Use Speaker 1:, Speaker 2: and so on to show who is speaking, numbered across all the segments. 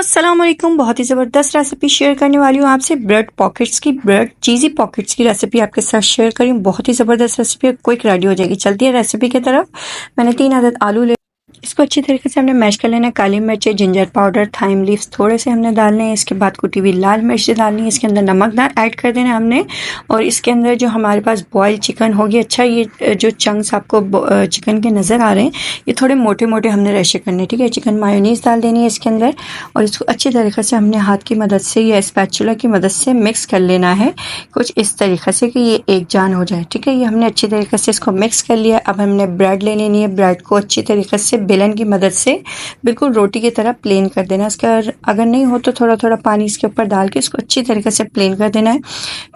Speaker 1: अस्सलाम वालेकुम। बहुत ही ज़बरदस्त रेसिपी शेयर करने वाली हूँ आपसे। ब्रेड चीज़ी पॉकेट्स की रेसिपी आपके साथ शेयर करी हूँ। बहुत ही ज़बरदस्त रेसिपी है, क्विक रेडी हो जाएगी। चलती है रेसिपी की तरफ। मैंने 3 अदद आलू ले, इसको अच्छी तरीके से हमने मैश कर लेना है। काली मिर्च, जिंजर पाउडर, थाइम लीव्स थोड़े से हमने डालने हैं। इसके बाद कुटी हुई लाल मिर्च डालनी है। इसके अंदर नमक ऐड कर देना हमने। और इसके अंदर जो हमारे पास बॉयल चिकन होगी, अच्छा ये जो चंक्स आपको चिकन के नज़र आ रहे हैं, ये थोड़े मोटे मोटे हमने रैशे करने, ठीक है। चिकन मायोनीज डाल देनी है इसके अंदर और इसको अच्छी तरीके से हमने हाथ की मदद से या स्पैचुला की मदद से मिक्स कर लेना है, कुछ इस तरीके से कि ये एक जान हो जाए, ठीक है। ये हमने अच्छी तरीके से इसको मिक्स कर लिया। अब हमने ब्रेड ले लेनी है। ब्रेड को अच्छी तरीके से बेलन की मदद से बिल्कुल रोटी की तरह प्लेन कर देना है। इसका अगर नहीं हो तो थोड़ा थोड़ा पानी इसके ऊपर डाल के इसको अच्छी तरीके से प्लेन कर देना है।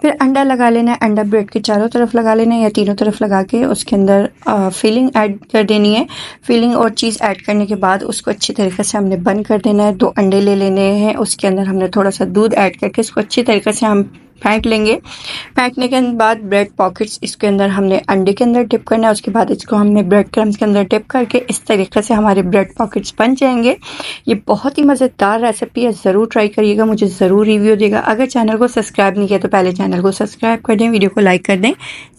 Speaker 1: फिर अंडा लगा लेना है। अंडा ब्रेड के चारों तरफ लगा लेना है या तीनों तरफ लगा के उसके अंदर फिलिंग ऐड कर देनी है। फिलिंग और चीज़ ऐड करने के बाद उसको अच्छी तरीके से हमने बंद कर देना है। 2 अंडे ले लेने हैं। उसके अंदर हमने थोड़ा सा दूध ऐड करके इसको अच्छी तरीके से हम फेंट लेंगे। फेंटने के बाद ब्रेड पॉकेट्स इसके अंदर हमने अंडे के अंदर डिप करना है। उसके बाद इसको हमने ब्रेड क्रम्स के अंदर डिप करके इस तरीके से हमारे ब्रेड पॉकेट्स बन जाएंगे। ये बहुत ही मज़ेदार रेसिपी है, ज़रूर ट्राई करिएगा, मुझे ज़रूर रिव्यू देगा। अगर चैनल को सब्सक्राइब नहीं किया तो पहले चैनल को सब्सक्राइब कर दें, वीडियो को लाइक कर दें,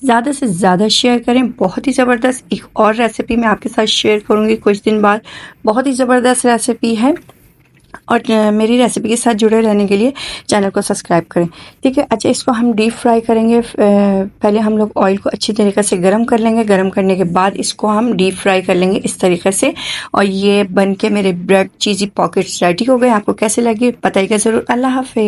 Speaker 1: ज़्यादा से ज़्यादा शेयर करें। बहुत ही ज़बरदस्त एक और रेसिपी मैं आपके साथ शेयर करूँगी कुछ दिन बाद। बहुत ही ज़बरदस्त रेसिपी है और मेरी रेसिपी के साथ जुड़े रहने के लिए चैनल को सब्सक्राइब करें, ठीक है। अच्छा, इसको हम डीप फ्राई करेंगे। पहले हम लोग ऑयल को अच्छी तरीके से गर्म कर लेंगे। गर्म करने के बाद इसको हम डीप फ्राई कर लेंगे इस तरीके से। और ये बन के मेरे ब्रेड चीज़ी पॉकेट्स रेडी हो गए। आपको कैसे लगे बताइएगा ज़रूर। अल्लाह हाफ़िज़।